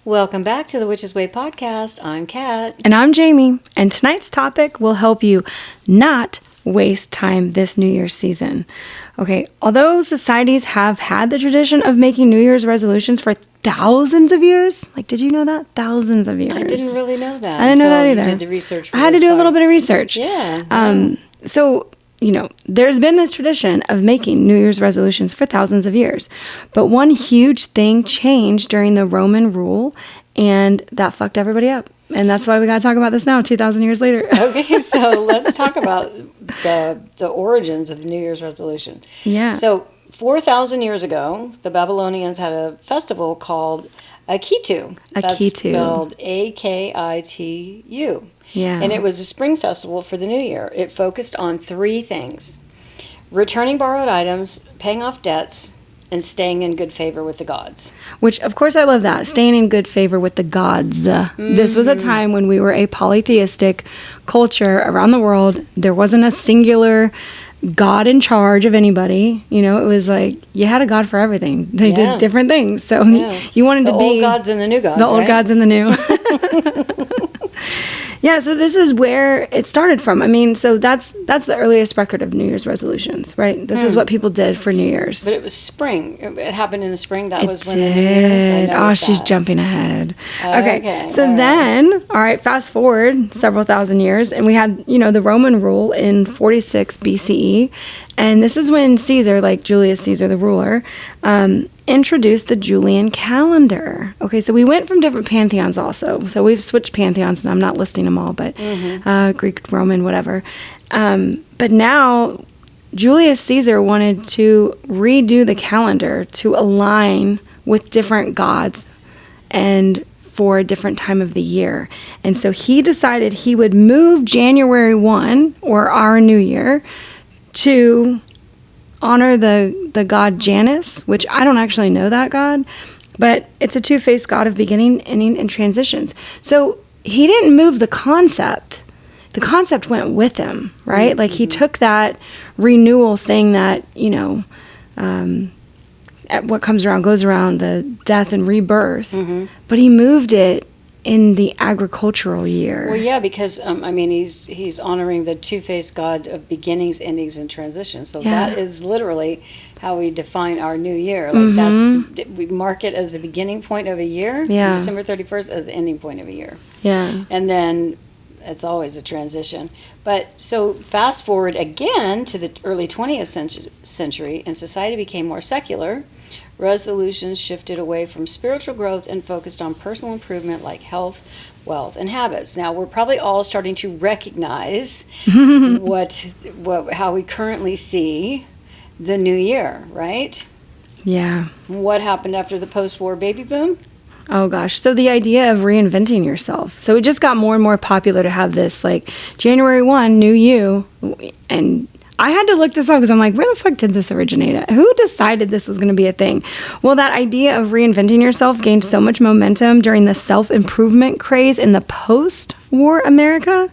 Welcome back to the Witch's Way podcast. I'm Kat. And I'm Jamie. And tonight's topic will help you not waste time this New Year's season. Okay, although societies have had the tradition of making New Year's resolutions for thousands of years, like, did you know that? Thousands of years. I didn't really know that. I didn't know that either. You did the research for I had to do a little bit of research. Yeah. So, there's been this tradition of making New Year's resolutions for thousands of years. But one huge thing changed during the Roman rule, and that fucked everybody up. And that's why we got to talk about this now, 2,000 years later. Okay, so let's talk about the origins of New Year's resolution. Yeah. So 4,000 years ago, the Babylonians had a festival called acheie. That's spelled Akitu. Yeah. And it was a spring festival for the new year. It focused on three things: returning borrowed items, paying off debts, and staying in good favor with the gods. Which, of course, I love that. Staying in good favor with the gods. This was a time when we were a polytheistic culture around the world. There wasn't a singular God in charge of anybody. It was like you had a God for everything. They did different things. So you wanted to be... The old gods and the new gods, The old gods and the new. Yeah, so this is where it started from. I mean, so that's the earliest record of New Year's resolutions, right? This is what people did for New Year's. But it was spring. It happened in the spring. That was when the New Year's. Oh, she's jumping ahead. Okay. So then, all right, fast forward several thousand years, and we had, the Roman rule in 46 BCE. And this is when Caesar, like Julius Caesar, the ruler, introduced the Julian calendar. Okay, so we went from different pantheons also. So we've switched pantheons, and I'm not listing them all, but Greek, Roman, whatever. But now Julius Caesar wanted to redo the calendar to align with different gods and for a different time of the year. And so he decided he would move January 1, or our new year, to honor the god Janus, which I don't actually know that god, but it's a two-faced god of beginning, ending, and transitions. So he didn't move the concept. The concept went with him, right? Like he took that renewal thing that, what comes around goes around, the death and rebirth, but he moved it in the agricultural year. Well, yeah, because he's honoring the two-faced God of beginnings, endings, and transitions. So that is literally how we define our new year. Like we mark it as the beginning point of a year. Yeah. December 31st as the ending point of a year. Yeah. And then it's always a transition. But so fast forward again to the early 20th century, and society became more secular. Resolutions shifted away from spiritual growth and focused on personal improvement like health, wealth, and habits. Now, we're probably all starting to recognize how we currently see the new year, right? Yeah. What happened after the post-war baby boom? Oh, gosh. So the idea of reinventing yourself. So it just got more and more popular to have this, like, January 1, new you, and I had to look this up because I'm like, where the fuck did this originate at? Who decided this was going to be a thing? Well, that idea of reinventing yourself gained so much momentum during the self-improvement craze in the post-war America.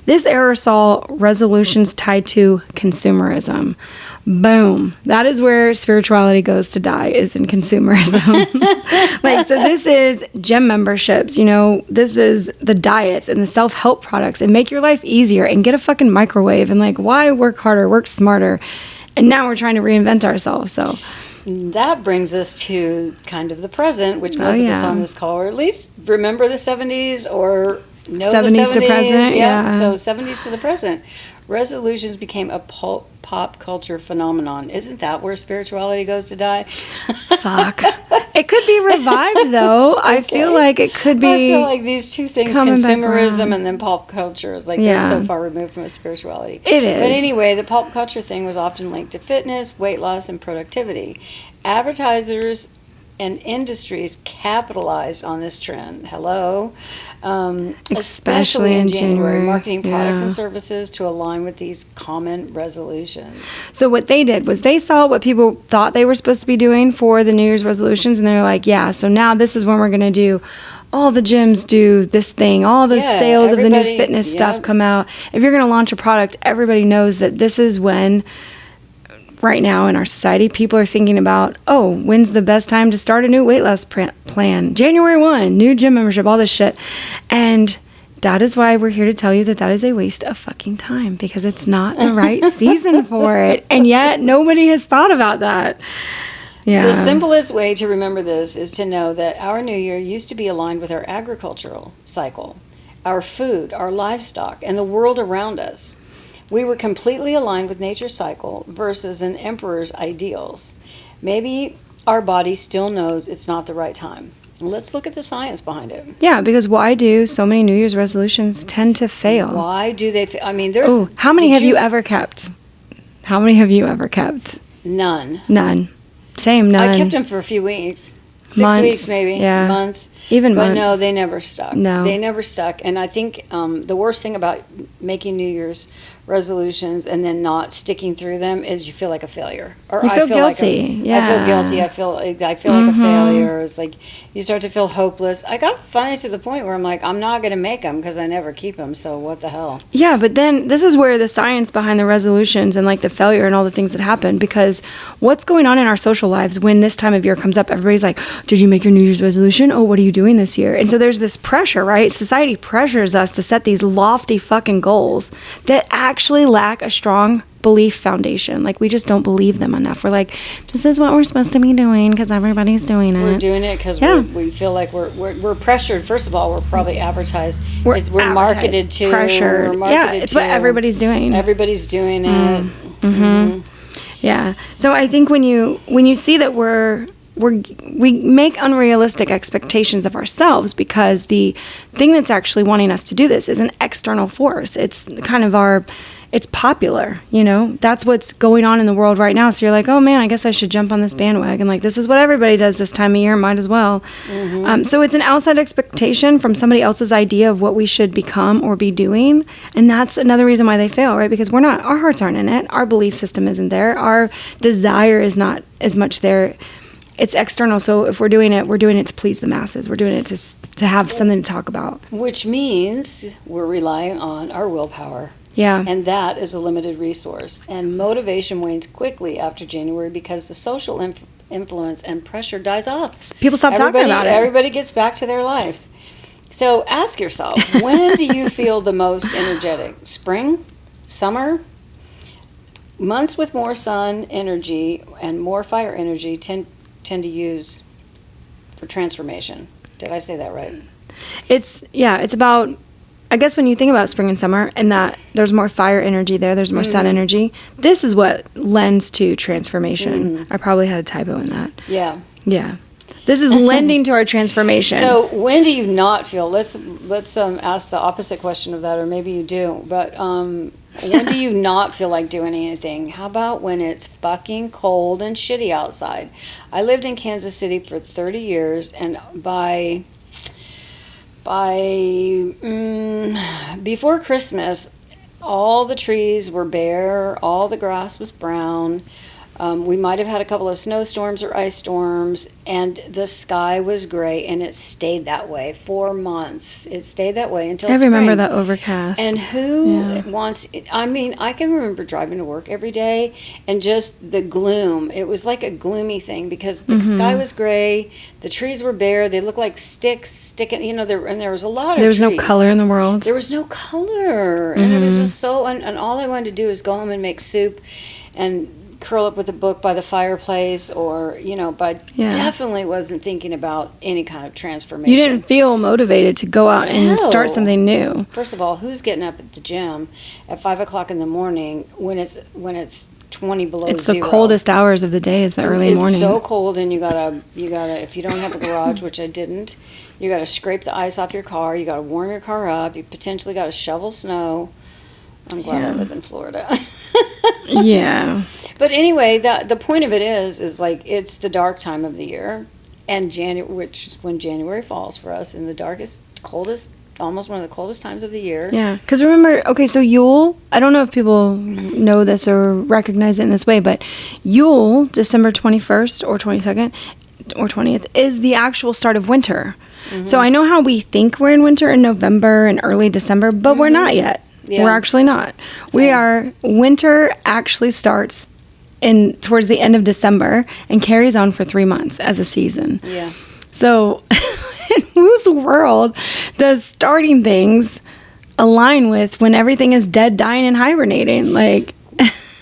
This era saw resolutions tied to consumerism. Boom. That is where spirituality goes to die, is in consumerism. So this is gym memberships, this is the diets and the self-help products and make your life easier and get a fucking microwave and why work harder, work smarter. And now we're trying to reinvent ourselves. So that brings us to kind of the present, which most of us on this call, or at least remember the 70s or know 70s the 70s to present. Yeah. So 70s to the present. Resolutions became a pop culture phenomenon. Isn't that where spirituality goes to die? Fuck. It could be revived, though. Okay. I feel like it could be. I feel like these two things, consumerism and then pop culture, is they're so far removed from spirituality. It is. But anyway, the pop culture thing was often linked to fitness, weight loss, and productivity. Advertisers and industries capitalized on this trend. Hello. Especially in January, marketing products and services to align with these common resolutions. So what they did was they saw what people thought they were supposed to be doing for the New Year's resolutions, and they're like, so now this is when we're going to do all the gyms do this thing, all the sales of the new fitness stuff come out. If you're going to launch a product, everybody knows that this is when right now in our society, people are thinking about, oh, when's the best time to start a new weight loss plan? January 1, new gym membership, all this shit. And that is why we're here to tell you that is a waste of fucking time, because it's not the right season for it. And yet nobody has thought about that. Yeah. The simplest way to remember this is to know that our new year used to be aligned with our agricultural cycle, our food, our livestock, and the world around us. We were completely aligned with nature's cycle versus an emperor's ideals. Maybe our body still knows it's not the right time. Let's look at the science behind it. Yeah, because why do so many New Year's resolutions tend to fail? Why do they I mean, there's... Oh, how many have you ever kept? How many have you ever kept? None. Same, none. I kept them for a few weeks. 6 months, weeks maybe. Yeah. Months. Even but months. But no, they never stuck. No. They never stuck. And I think the worst thing about making New Year's resolutions and then not sticking through them is you feel like a failure. Or you feel guilty. I feel guilty. I feel like a failure. It's like you start to feel hopeless. I got finally to the point where I'm like, I'm not going to make them because I never keep them. So what the hell? Yeah, but then this is where the science behind the resolutions and like the failure and all the things that happen, because what's going on in our social lives when this time of year comes up, everybody's like, did you make your New Year's resolution? Oh, what are you doing this year? And so there's this pressure, right? Society pressures us to set these lofty fucking goals that actually lack a strong belief foundation. Like, we just don't believe them enough. We're like, this is what we're supposed to be doing because everybody's doing it. We're doing it because we feel like we're pressured. First of all, we're probably advertised. We're marketed to. Pressured. Yeah, it's what everybody's doing. Everybody's doing it. Yeah. So I think when you see that we make unrealistic expectations of ourselves, because the thing that's actually wanting us to do this is an external force. It's kind of it's popular, that's what's going on in the world right now. So you're like, oh man, I guess I should jump on this bandwagon. Like, this is what everybody does this time of year, might as well. So it's an outside expectation from somebody else's idea of what we should become or be doing. And that's another reason why they fail, right? Because our hearts aren't in it. Our belief system isn't there. Our desire is not as much there. It's external. So if we're doing it to please the masses. We're doing it to have something to talk about. Which means we're relying on our willpower. Yeah. And that is a limited resource. And motivation wanes quickly after January because the social influence and pressure dies off. People stop talking about it. Everybody gets back to their lives. So ask yourself, when do you feel the most energetic? Spring? Summer? Months with more sun energy and more fire energy tend to use for transformation. Did I say that right? It's about, I guess when you think about spring and summer and that there's more fire energy there's more sun energy, this is what lends to transformation. I probably had a typo in that. Yeah. This is lending to our transformation. So when do you not feel, let's ask the opposite question of that, or maybe you do, but when do you not feel like doing anything? How about when it's fucking cold and shitty outside? I lived in Kansas City for 30 years, and before Christmas, all the trees were bare, all the grass was brown. We might have had a couple of snowstorms or ice storms, and the sky was gray, and it stayed that way for months. It stayed that way until spring. I remember the overcast. And who wants... I mean, I can remember driving to work every day, and just the gloom. It was like a gloomy thing, because the sky was gray, the trees were bare, they looked like sticks sticking, and there was a lot of trees. There was no color in the world. There was no color, and it was just so... And all I wanted to do is go home and make soup, and curl up with a book by the fireplace, or definitely wasn't thinking about any kind of transformation. You didn't feel motivated to go out and start something new. First of all, who's getting up at the gym at 5:00 in the morning when it's 20 below it's zero? It's the coldest hours of the day is the early morning. It's so cold, and you gotta if you don't have a garage, which I didn't, you gotta scrape the ice off your car, you gotta warm your car up, you potentially gotta shovel snow. I'm glad I live in Florida. Yeah. But anyway, the point of it is like, it's the dark time of the year, and which is when January falls for us, in the darkest, coldest, almost one of the coldest times of the year. Yeah, because remember, okay, so Yule, I don't know if people know this or recognize it in this way, but Yule, December 21st or 22nd or 20th, is the actual start of winter. So I know how we think we're in winter in November and early December, but we're not yet. Yeah. We're actually not. Winter actually starts towards the end of December and carries on for 3 months as a season. Yeah. So in whose world does starting things align with when everything is dead, dying, and hibernating? Like,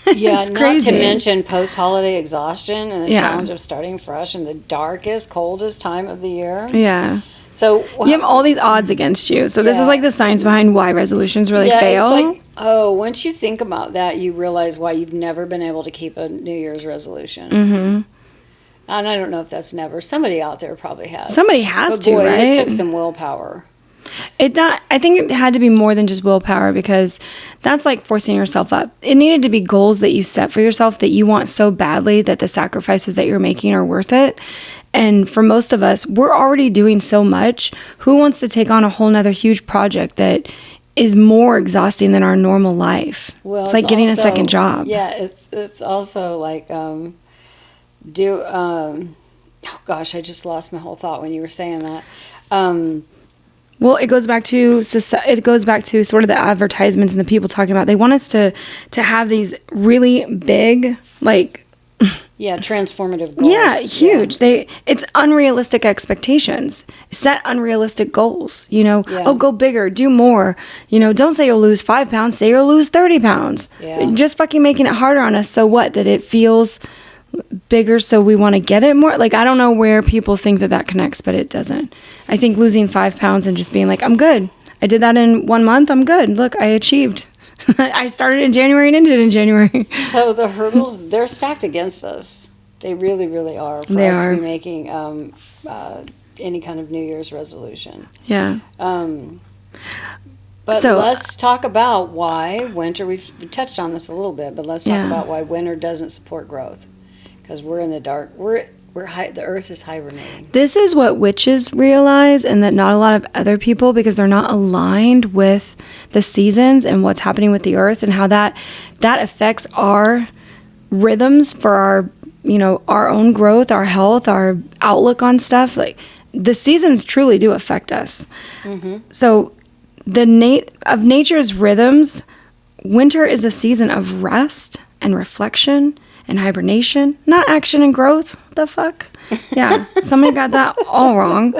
yeah, it's not crazy. to mention post-holiday exhaustion and the Yeah. challenge of starting fresh in the darkest, coldest time of the year. Yeah. So You have all these odds against you. So this is Yeah. like the science behind why resolutions really fail. It's like, oh, once you think about that, you realize why you've never been able to keep a New Year's resolution. Mm-hmm. And I don't know if that's never. Somebody out there probably has. Somebody has but to, boy, right? It took some willpower. I think it had to be more than just willpower, because that's like forcing yourself up. It needed to be goals that you set for yourself that you want so badly that the sacrifices that you're making are worth it. And for most of us, we're already doing so much. Who wants to take on a whole nother huge project that is more exhausting than our normal life? Well, it's like getting a second job. Yeah, it's also like oh gosh, I just lost my whole thought when you were saying that. Well, it goes back to sort of the advertisements and the people talking about. They want us to have these really big, like, yeah, transformative goals. yeah, huge. Yeah. It's unrealistic expectations. Set unrealistic goals. Yeah. Oh, go bigger, do more. Don't say you'll lose 5 pounds. Say you'll lose 30 pounds. Yeah. Just fucking making it harder on us. So what? That it feels bigger, so we want to get it more. Like, I don't know where people think that connects, but it doesn't. I think losing 5 pounds and just being like, I'm good. I did that in 1 month. I'm good. Look, I achieved. I started in January and ended in January. So the hurdles, they're stacked against us. They really, really are for They us are. to be making any kind of New Year's resolution. Yeah. But So- let's talk about why winter, we've touched on this a little bit, but let's talk Yeah. about why winter doesn't support growth. Because we're in the dark. The earth is hibernating. This is what witches realize, and that not a lot of other people, because they're not aligned with the seasons and what's happening with the earth and how that affects our rhythms for our own growth, our health, our outlook on stuff. Like, the seasons truly do affect us. Mm-hmm. So of nature's rhythms, winter is a season of rest and reflection and hibernation, not action and growth. What the fuck? Yeah, somebody got that all wrong.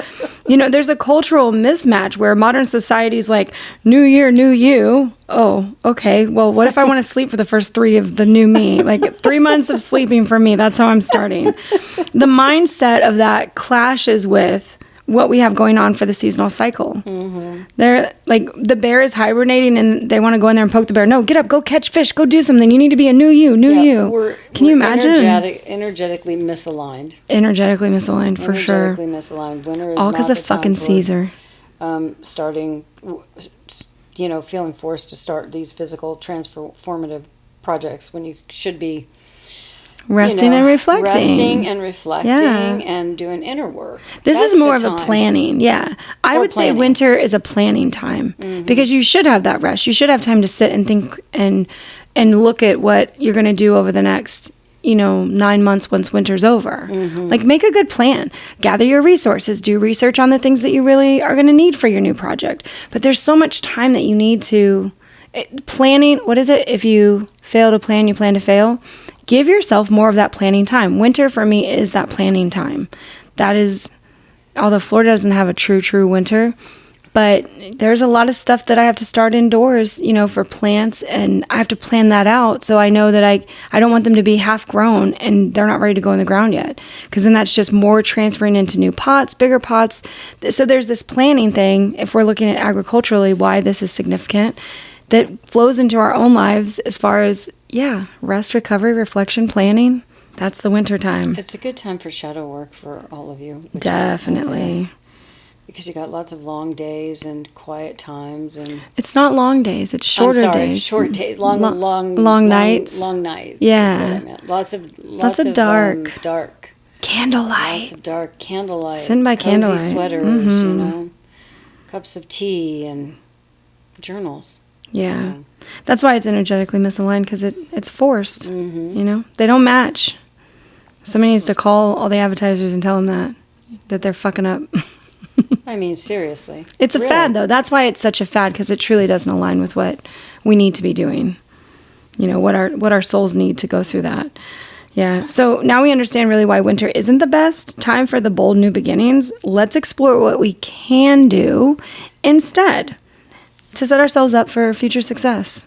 There's a cultural mismatch where modern society's like, new year, new you. Oh, okay. Well, what if I want to sleep for the first 3 of the new me? Like, 3 months of sleeping for me. That's how I'm starting. The mindset of that clashes with what we have going on for the seasonal cycle. Mm-hmm. They're like, the bear is hibernating and they want to go in there and poke the bear. No, get up, go catch fish, go do something. You need to be a new you. Can you imagine? Energetically misaligned. Energetically misaligned, for sure. Energetically misaligned. Winter is all because of fucking Caesar. Starting, feeling forced to start these physical transformative projects when you should be resting and reflecting. Yeah. And doing inner work. This is more of a planning. Yeah. I would say winter is a planning time, because you should have that rest. You should have time to sit and think and look at what you're going to do over the next 9 months once winter's over. Mm-hmm. Like, make a good plan. Gather your resources. Do research on the things that you really are going to need for your new project. But there's so much time that you need to... planning, what is it? If you fail to plan, you plan to fail. Give yourself more of that planning time. Winter for me is that planning time. That is, although Florida doesn't have a true winter, but there's a lot of stuff that I have to start indoors, for plants, and I have to plan that out. So I know that I don't want them to be half grown and they're not ready to go in the ground yet, because then that's just more transferring into new pots, bigger pots. So there's this planning thing, if we're looking at agriculturally, why this is significant, that flows into our own lives as far as, rest, recovery, reflection, planning. That's the winter time. It's a good time for shadow work for all of you. Definitely. Because you got lots of long days and quiet times, and it's not long days, it's shorter days. Short days, long nights. Long nights. Yeah. Is what I meant. Lots of dark. Dark. Candlelight. Lots of dark candlelight. Sitting by cozy candlelight. Sweaters, cups of tea and journals. Yeah. That's why it's energetically misaligned, because it's forced. Mm-hmm. They don't match. Somebody needs to call all the advertisers and tell them that they're fucking up. I mean, seriously. It's a fad, though. That's why it's such a fad, because it truly doesn't align with what we need to be doing. What our souls need to go through that. Yeah. So now we understand really why winter isn't the best time for the bold new beginnings. Let's explore what we can do instead to set ourselves up for future success.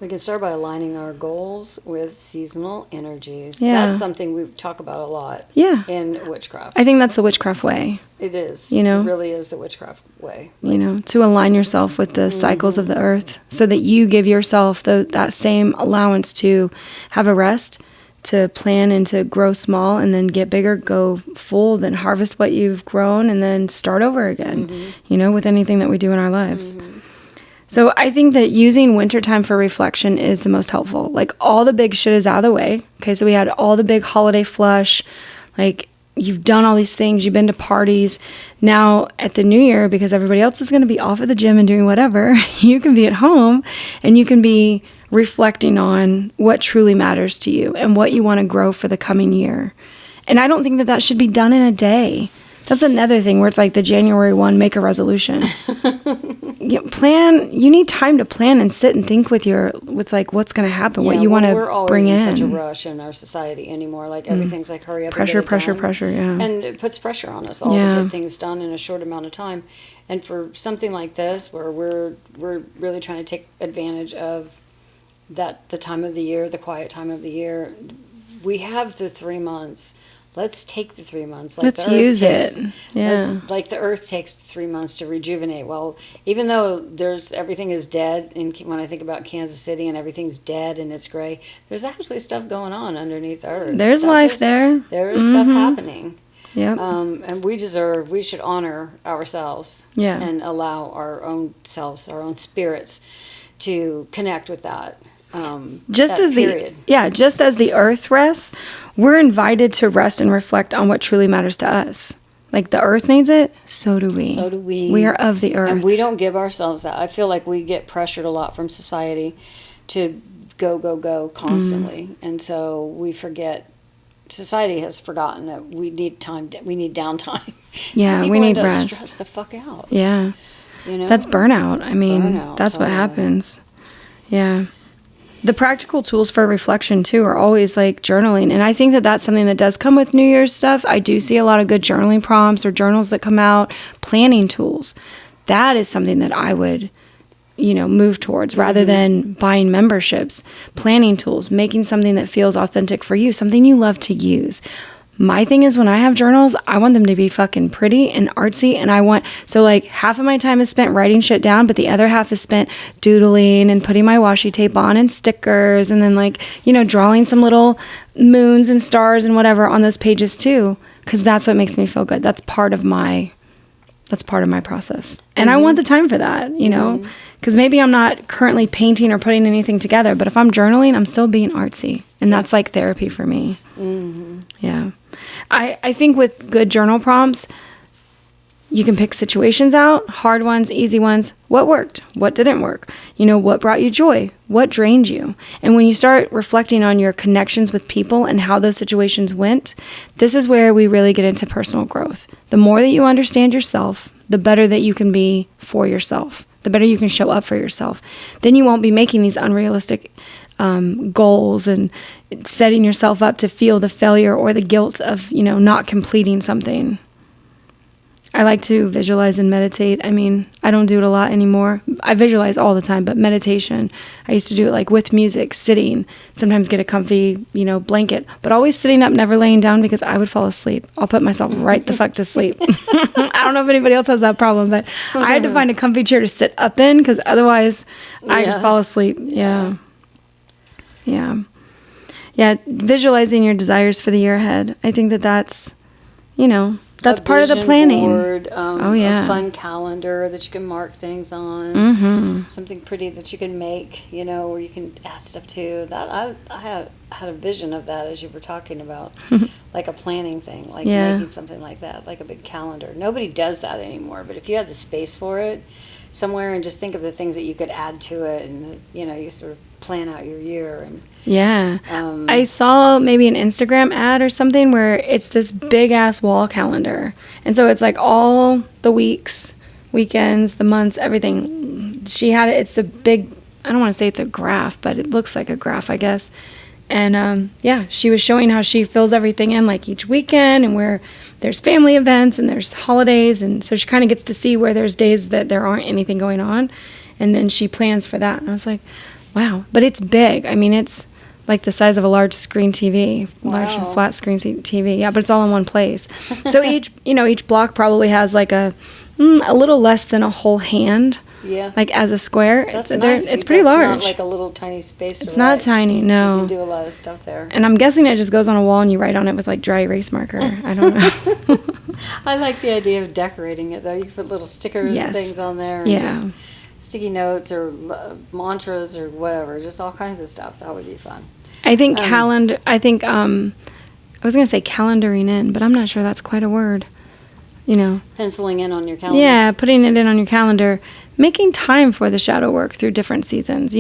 We can start by aligning our goals with seasonal energies. Yeah. That's something we talk about a lot in witchcraft. I think that's the witchcraft way. It is. You know? It really is the witchcraft way. You know, to align yourself with the cycles of the earth so that you give yourself that same allowance to have a rest, to plan and to grow small and then get bigger, go full, then harvest what you've grown and then start over again, you know, with anything that we do in our lives. So I think that using wintertime for reflection is the most helpful. Like all the big shit is out of the way. Okay, so we had all the big holiday flush. Like you've done all these things. You've been to parties. Now at the new year, because everybody else is going to be off at the gym and doing whatever, you can be at home and you can be reflecting on what truly matters to you and what you want to grow for the coming year. And I don't think that should be done in a day. That's another thing where it's like the January 1, make a resolution. You need time to plan and sit and think with like what's going to happen, what you want to bring in. We're always in such a rush in our society anymore. Like everything's like hurry up. Pressure, yeah. And it puts pressure on us all to get things done in a short amount of time. And for something like this where we're really trying to take advantage of the time of the year, the quiet time of the year, we have the 3 months. Let's take the 3 months. Like let's use it. Yeah. Like the earth takes 3 months to rejuvenate. Well, even though everything is dead, and when I think about Kansas City and everything's dead and it's gray, there's actually stuff going on underneath the earth. There's life there. There is stuff happening. Yep. And we should honor ourselves and allow our own selves, our own spirits to connect with that. Just as the earth rests, we're invited to rest and reflect on what truly matters to us. Like the earth needs it, so do we. So do we. We are of the earth. And we don't give ourselves that. I feel like we get pressured a lot from society to go constantly. And so we forget, society has forgotten that we need time, we need downtime. Yeah, we need rest. Stress the fuck out. Yeah. You know? That's burnout. I mean, that's what happens. Yeah. The practical tools for reflection, too, are always like journaling. And I think that that's something that does come with New Year's stuff. I do see a lot of good journaling prompts or journals that come out, planning tools. That is something that I would, move towards rather than buying memberships. Planning tools, making something that feels authentic for you, something you love to use. My thing is when I have journals, I want them to be fucking pretty and artsy. And so like half of my time is spent writing shit down, but the other half is spent doodling and putting my washi tape on and stickers. And then like, drawing some little moons and stars and whatever on those pages too. Cause that's what makes me feel good. That's part of my process. And I want the time for that, cause maybe I'm not currently painting or putting anything together, but if I'm journaling, I'm still being artsy. And that's like therapy for me. Mm-hmm. Yeah. I think with good journal prompts, you can pick situations out, hard ones, easy ones. What worked? What didn't work? What brought you joy? What drained you? And when you start reflecting on your connections with people and how those situations went, this is where we really get into personal growth. The more that you understand yourself, the better that you can be for yourself, the better you can show up for yourself. Then you won't be making these unrealistic goals and setting yourself up to feel the failure or the guilt of, not completing something. I like to visualize and meditate. I mean, I don't do it a lot anymore. I visualize all the time, but meditation, I used to do it like with music, sitting, sometimes get a comfy, blanket, but always sitting up, never laying down because I would fall asleep. I'll put myself right the fuck to sleep. I don't know if anybody else has that problem, but I had to find a comfy chair to sit up in because otherwise I could fall asleep. Yeah. Yeah. Visualizing your desires for the year ahead. I think that's, that's part of the planning. Board, a fun calendar that you can mark things on. Mm-hmm. Something pretty that you can make, where you can add stuff to. That I had a vision of that as you were talking about, like a planning thing, like making something like that, like a big calendar. Nobody does that anymore, but if you had the space for it somewhere and just think of the things that you could add to it and, you sort of plan out your year. And I saw maybe an Instagram ad or something where it's this big ass wall calendar. And so it's like all the weeks, weekends, the months, everything. She had it. It's a big, I don't want to say it's a graph, but it looks like a graph, I guess. And she was showing how she fills everything in, like each weekend, and where there's family events and there's holidays, and so she kind of gets to see where there's days that there aren't anything going on, and then she plans for that. And I was like, wow. But it's big. I mean, it's like the size of a large screen TV, large flat screen TV. Yeah, but it's all in one place. So each block probably has like a little less than a whole hand. Yeah. Like as a square. That's nice. It's pretty large. It's not like a little tiny space. It's not tiny, no. You can do a lot of stuff there. And I'm guessing it just goes on a wall and you write on it with like dry erase marker. I don't know. I like the idea of decorating it though. You can put little stickers and things on there. And just sticky notes or mantras or whatever. Just all kinds of stuff. That would be fun. I think I was going to say calendaring in, but I'm not sure that's quite a word. Penciling in on your calendar. Yeah, putting it in on your calendar. Making time for the shadow work through different seasons,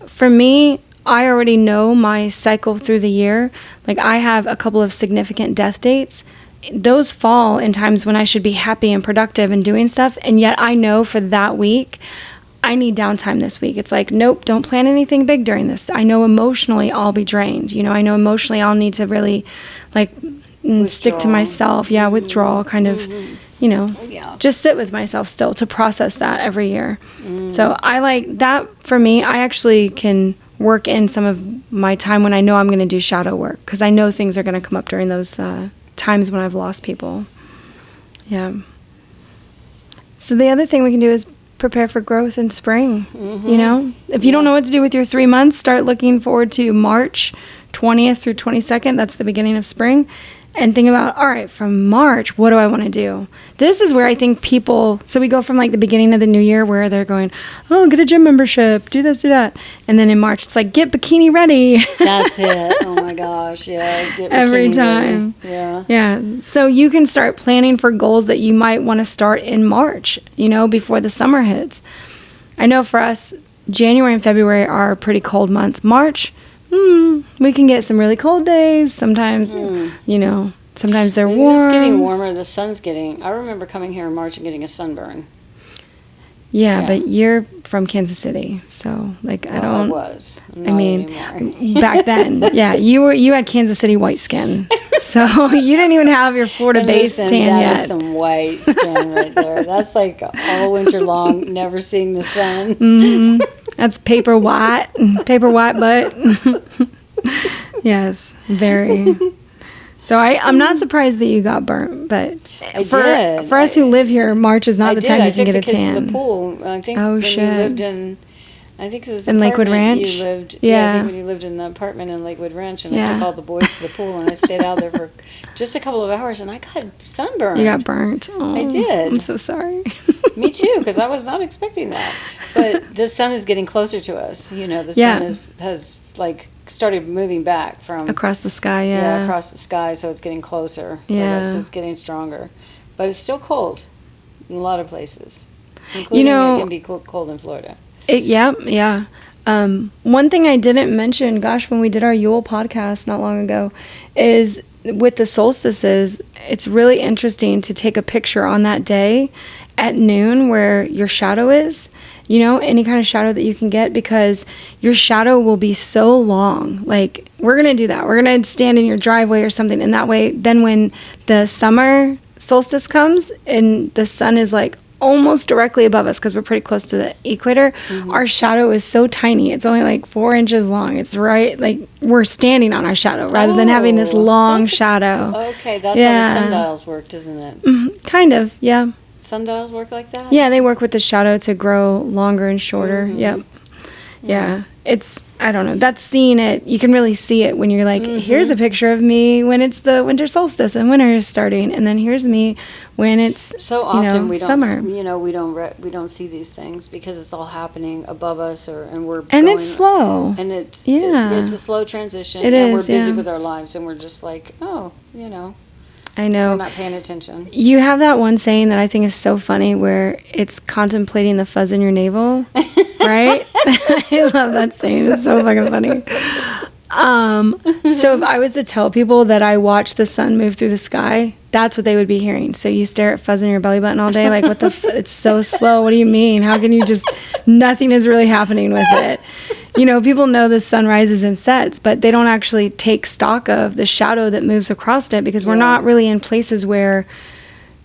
For me, I already know my cycle through the year. Like, I have a couple of significant death dates. Those fall in times when I should be happy and productive and doing stuff, and yet I know for that week, I need downtime this week. It's like, nope, don't plan anything big during this. I know emotionally I'll be drained. I know emotionally I'll need to really, stick to myself. Yeah, withdraw, kind of, just sit with myself still to process that every year. So I like that. For me, I actually can work in some of my time when I know I'm going to do shadow work, because I know things are going to come up during those times when I've lost people. Yeah. So the other thing we can do is prepare for growth in spring. If you don't know what to do with your 3 months, start looking forward to March 20th through 22nd. That's the beginning of spring. And think about, all right, from March, what do I want to do? This is where I think people, so we go from like the beginning of the new year where they're going, oh, get a gym membership, do this, do that. And then in March, it's like, get bikini ready. That's it. Oh my gosh. Yeah. Get Every time. Ready. Yeah. Yeah. So you can start planning for goals that you might want to start in March, before the summer hits. I know for us, January and February are pretty cold months. March, we can get some really cold days. Sometimes, sometimes they're warm. It's getting warmer. The sun's I remember coming here in March and getting a sunburn. Yeah, but you're from Kansas City, so I was. Back then, you had Kansas City white skin, so you didn't even have your Florida base tan yet. That is some white skin right there. That's like all winter long, never seeing the sun. Mm-hmm. That's paper white butt. Yes, very. So I'm not surprised that you got burnt, but for us who live here, March is not the time you can get a tan. I took the kids to the pool. I think when you lived in, I think it was in Lakewood Ranch. You lived, I think when you lived in the apartment in Lakewood Ranch, and I took all the boys to the pool, and I stayed out there for just a couple of hours, and I got sunburned. You got burnt. Oh, I did. I'm so sorry. Me too, because I was not expecting that. But the sun is getting closer to us. The sun has started moving back from across the sky. Yeah, across the sky, so it's getting closer. So it's getting stronger, but it's still cold in a lot of places, including it can be cold in Florida. One thing I didn't mention, when we did our Yule podcast not long ago, is with the solstices, it's really interesting to take a picture on that day at noon where your shadow is, any kind of shadow that you can get, because your shadow will be so long. Like, we're going to do that. We're going to stand in your driveway or something. And that way, then when the summer solstice comes and the sun is like almost directly above us, because we're pretty close to the equator, our shadow is so tiny. It's only like 4 inches long. It's right, like we're standing on our shadow rather than having this long shadow. Okay, that's how the sundials worked, isn't it? Mm-hmm. Kind of, yeah. Sundials work like that? Yeah, they work with the shadow to grow longer and shorter. Yep. Yeah. It's, I don't know. That's seeing it. You can really see it when you're like, here's a picture of me when it's the winter solstice and winter is starting, and then here's me when it's so often we don't summer. We don't see these things because it's all happening above us, it's slow. And it's a slow transition. We're busy with our lives, and we're just like, I know. We're not paying attention. You have that one saying that I think is so funny where it's contemplating the fuzz in your navel, right? I love that saying. It's so fucking funny. So if I was to tell people that I watch the sun move through the sky, that's what they would be hearing. So you stare at fuzz in your belly button all day, like, what the it's so slow. What do you mean? How can you nothing is really happening with it. People know the sun rises and sets, but they don't actually take stock of the shadow that moves across it, because we're not really in places where,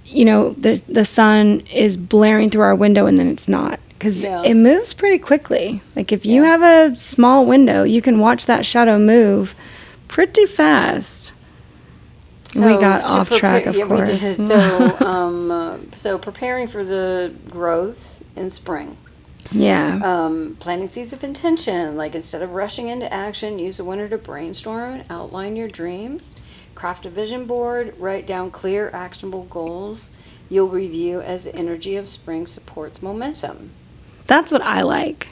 the sun is blaring through our window and then it's not. Because it moves pretty quickly. Like if you have a small window, you can watch that shadow move pretty fast. So we got off track, of course. We did. So preparing for the growth in spring. Yeah. Planting seeds of intention. Like instead of rushing into action, use the winter to brainstorm and outline your dreams. Craft a vision board. Write down clear, actionable goals you'll review as the energy of spring supports momentum. That's what I like.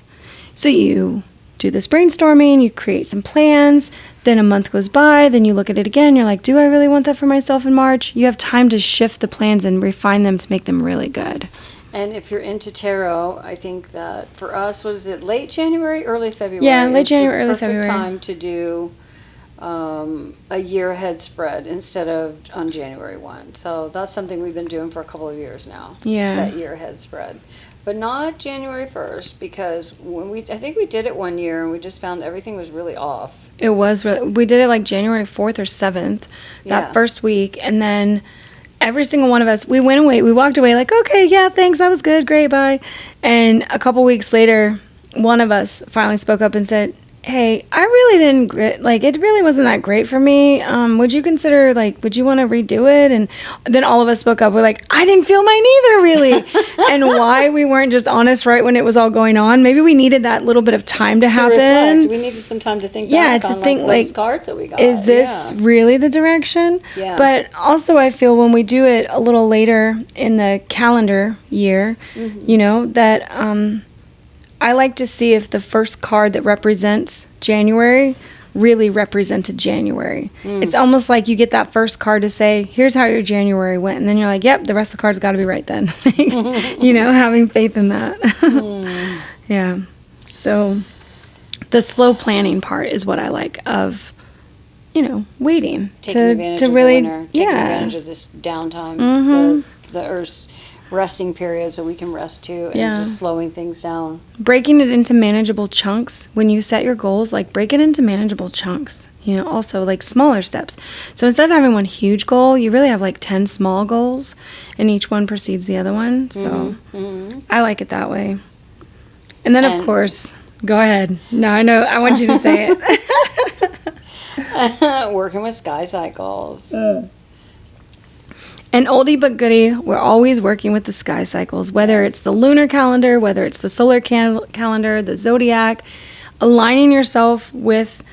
So you do this brainstorming, you create some plans, then a month goes by, then you look at it again, you're like, do I really want that for myself in March? You have time to shift the plans and refine them to make them really good. And if you're into tarot, I think that for us, was it late January, early February? Yeah, late January, early February. It's the perfect time to do a year ahead spread instead of on January 1. So that's something we've been doing for a couple of years now. Yeah. That year ahead spread. But not January 1st, because I think we did it one year and we just found everything was really off. It was we did it like January 4th or 7th, that first week, and then every single one of us, we walked away like, okay, yeah, thanks, that was good, great, bye. And a couple weeks later, one of us finally spoke up and said, hey, I really didn't, it really wasn't that great for me. Would you consider, would you want to redo it? And then all of us spoke up. We're like, I didn't feel mine either, really. And why we weren't just honest right when it was all going on. Maybe we needed that little bit of time to happen. Reflect. We needed some time to think back on those cards that we got. Is this really the direction? Yeah. But also I feel when we do it a little later in the calendar year, that I like to see if the first card that represents January really represented January. It's almost like you get that first card to say, here's how your January went. And then you're like, yep, the rest of the cards got to be right then. Having faith in that. Yeah. So the slow planning part is what I like of, waiting. Taking advantage of really, the winter. Taking advantage of this downtime, the Earth's resting period, so we can rest too, and just slowing things down. Breaking it into manageable chunks. When you set your goals, break it into manageable chunks. Also smaller steps. So instead of having one huge goal, you really have 10 small goals, and each one precedes the other one. So I like it that way. And then, of course, go ahead. No, I know. I want you to say it. Working with sky cycles. And oldie but goodie, we're always working with the sky cycles, whether it's the lunar calendar, whether it's the solar calendar, the zodiac. Aligning yourself with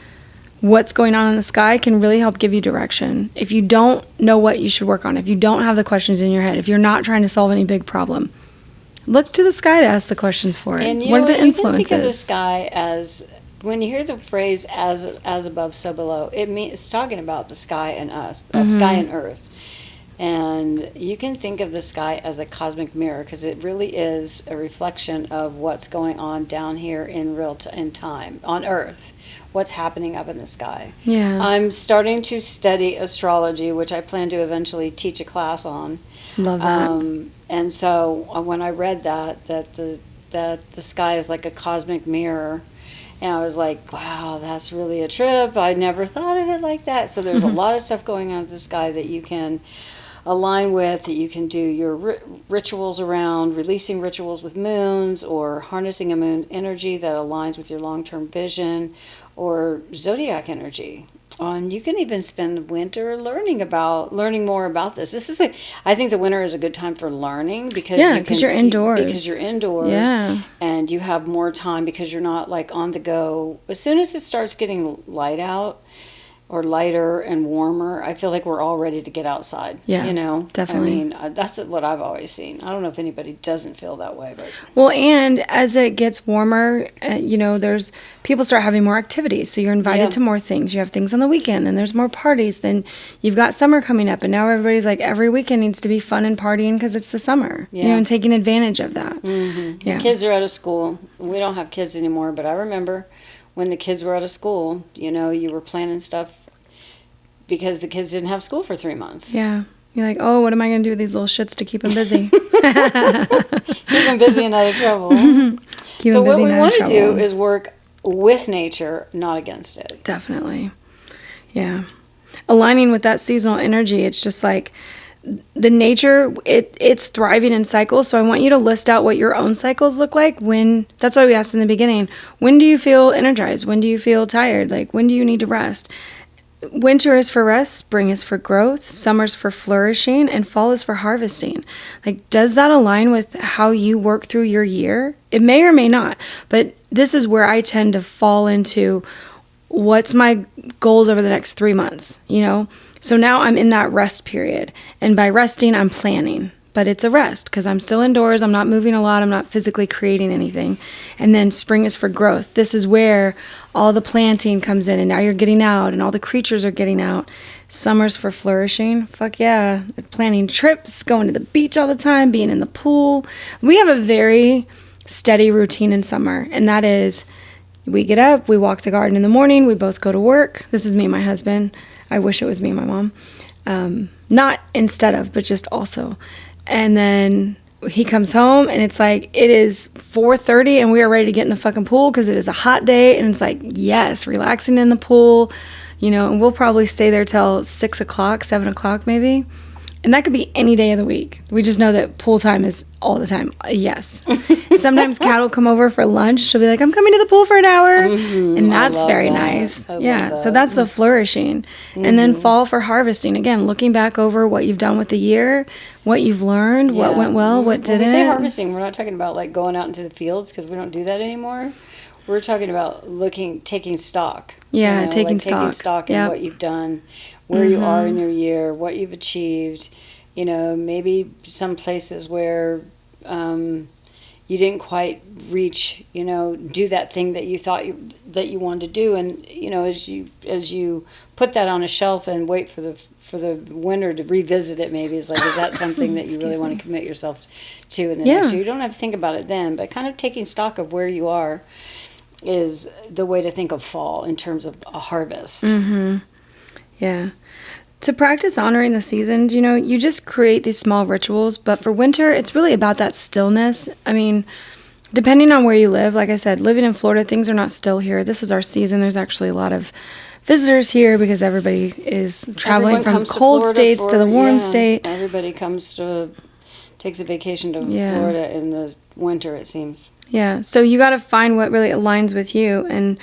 what's going on in the sky can really help give you direction. If you don't know what you should work on, if you don't have the questions in your head, if you're not trying to solve any big problem, look to the sky to ask the questions for it. And what are the influences? You can think of the sky as, when you hear the phrase as above, so below, it's talking about the sky and us, sky and earth. And you can think of the sky as a cosmic mirror, because it really is a reflection of what's going on down here in in time on Earth, what's happening up in the sky. Yeah. I'm starting to study astrology, which I plan to eventually teach a class on. Love that. And so when I read that the sky is like a cosmic mirror, and I was like, wow, that's really a trip. I never thought of it like that. So there's a lot of stuff going on in the sky that you can align with, that you can do your rituals around, releasing rituals with moons, or harnessing a moon energy that aligns with your long-term vision, or zodiac energy. And you can even spend winter learning more about this. I think the winter is a good time for learning, because you're indoors. Because you're indoors, and you have more time, because you're not on the go. As soon as it starts getting light out, or lighter and warmer, I feel like we're all ready to get outside. Yeah, definitely. I mean, that's what I've always seen. I don't know if anybody doesn't feel that way, but well, and as it gets warmer, there's people start having more activities, so you're invited to more things. You have things on the weekend, and there's more parties. Then you've got summer coming up, and now everybody's like, every weekend needs to be fun and partying because it's the summer. And taking advantage of that. The kids are out of school. We don't have kids anymore, but I remember when the kids were out of school, you were planning stuff because the kids didn't have school for 3 months. Yeah. You're like, oh, what am I going to do with these little shits to keep them busy? Keep them busy and out of trouble. So what we want to do is work with nature, not against it. Definitely. Yeah. Aligning with that seasonal energy, it's just like the nature, it's thriving in cycles. So I want you to list out what your own cycles look like. That's why we asked in the beginning, when do you feel energized? When do you feel tired? Like, when do you need to rest? Winter is for rest, spring is for growth, summer's for flourishing, and fall is for harvesting. Like, does that align with how you work through your year? It may or may not, but this is where I tend to fall into what's my goals over the next 3 months, So now I'm in that rest period. And by resting, I'm planning. But it's a rest because I'm still indoors. I'm not moving a lot. I'm not physically creating anything. And then spring is for growth. This is where all the planting comes in. And now you're getting out and all the creatures are getting out. Summer's for flourishing. Fuck yeah. Planning trips, going to the beach all the time, being in the pool. We have a very steady routine in summer. And that is, we get up, we walk the garden in the morning, we both go to work. This is me and my husband. I wish it was me and my mom. Not instead of, but just also. And then he comes home and it's like, it is 4:30 and we are ready to get in the fucking pool because it is a hot day. And it's like, yes, relaxing in the pool, and we'll probably stay there till 6 o'clock, 7 o'clock maybe. And that could be any day of the week. We just know that pool time is all the time. Yes. Sometimes Kat will come over for lunch. She'll be like, I'm coming to the pool for an hour. Mm-hmm. And that's very nice. Yeah. So that's the flourishing. Mm-hmm. And then fall for harvesting. Again, looking back over what you've done with the year, what you've learned, what went well, what didn't. When we say harvesting, we're not talking about like going out into the fields because we don't do that anymore. We're talking about taking stock. Yeah, taking stock in what you've done, where you are in your year, what you've achieved. Maybe some places where you didn't quite reach, do that thing that you thought that you wanted to do, and as you put that on a shelf and wait for the winter to revisit it, maybe is that something that you really want to commit yourself to in the next year? You don't have to think about it then, but kind of taking stock of where you are is the way to think of fall in terms of a harvest. Mm-hmm. Yeah. To practice honoring the seasons, you just create these small rituals, but for winter, it's really about that stillness. I mean, depending on where you live, like I said, living in Florida, things are not still here. This is our season. There's actually a lot of visitors here because everybody is traveling from cold states to the warm state. Everybody takes a vacation to Florida in the winter, it seems. Yeah, so you got to find what really aligns with you. And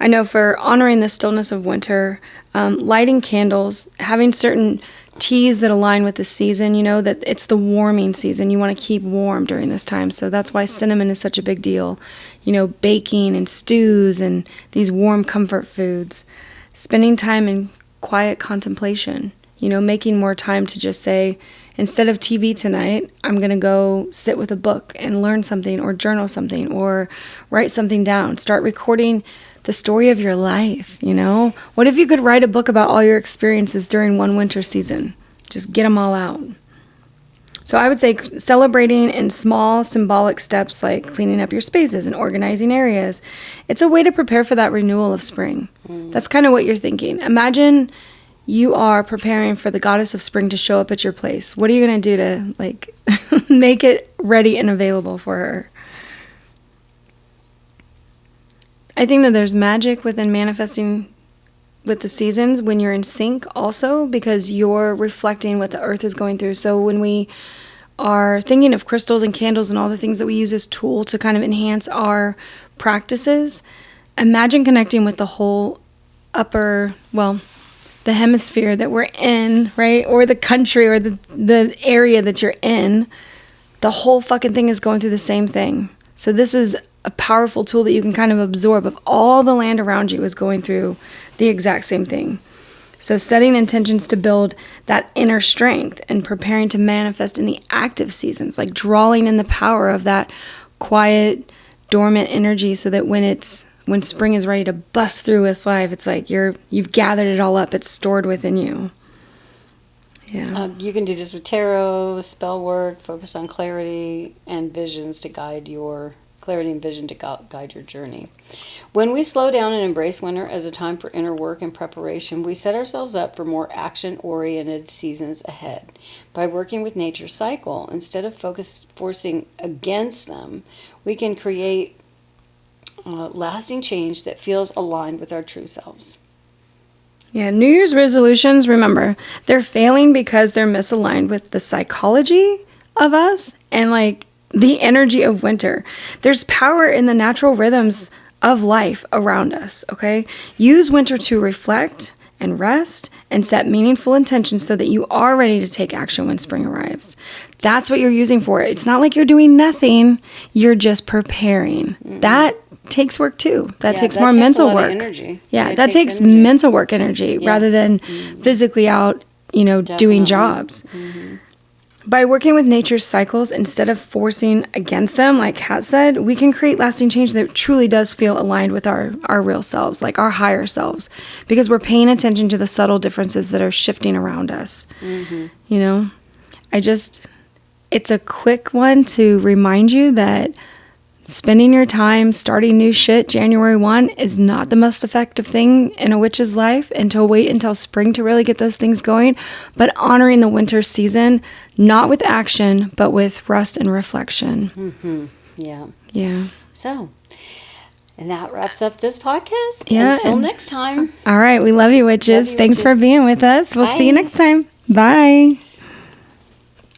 I know for honoring the stillness of winter, lighting candles, having certain teas that align with the season, that it's the warming season. You want to keep warm during this time. So that's why cinnamon is such a big deal. Baking and stews and these warm comfort foods. Spending time in quiet contemplation, making more time to just say, instead of TV tonight, I'm going to go sit with a book and learn something or journal something or write something down. Start recording the story of your life, What if you could write a book about all your experiences during one winter season? Just get them all out. So I would say celebrating in small symbolic steps like cleaning up your spaces and organizing areas. It's a way to prepare for that renewal of spring. That's kind of what you're thinking. Imagine you are preparing for the goddess of spring to show up at your place. What are you going to do to make it ready and available for her? I think that there's magic within manifesting with the seasons when you're in sync also, because you're reflecting what the earth is going through. So when we are thinking of crystals and candles and all the things that we use as tool to kind of enhance our practices, imagine connecting with the whole the hemisphere that we're in, right? Or the country or the area that you're in. The whole fucking thing is going through the same thing. So this is a powerful tool that you can kind of absorb of all the land around you is going through the exact same thing. So setting intentions to build that inner strength and preparing to manifest in the active seasons, like drawing in the power of that quiet, dormant energy so that when spring is ready to bust through with life, it's like you've gathered it all up. It's stored within you. Yeah. You can do this with tarot, spell work, focus on clarity and visions to guide your journey. When we slow down and embrace winter as a time for inner work and preparation, we set ourselves up for more action-oriented seasons ahead. By working with nature's cycle, instead of forcing against them, we can create lasting change that feels aligned with our true selves. Yeah, New Year's resolutions, remember, they're failing because they're misaligned with the psychology of us and like the energy of winter. There's power in the natural rhythms of life around us, okay? Use winter to reflect and rest and set meaningful intentions so that you are ready to take action when spring arrives. That's what you're using for it. It's not like you're doing nothing, you're just preparing. Mm-hmm. That takes work too. That takes more mental work. Energy. Yeah, that takes mental work energy rather than physically out, doing jobs. Mm-hmm. By working with nature's cycles instead of forcing against them, like Kat said, we can create lasting change that truly does feel aligned with our real selves, like our higher selves, because we're paying attention to the subtle differences that are shifting around us. Mm-hmm. It's a quick one to remind you that spending your time starting new shit January 1 is not the most effective thing in a witch's life, and to wait until spring to really get those things going, but honoring the winter season, not with action, but with rest and reflection. Mm-hmm. Yeah. So, and that wraps up this podcast. Yeah. Until next time. All right. We love you, witches. Thanks for being with us. We'll see you next time. Bye.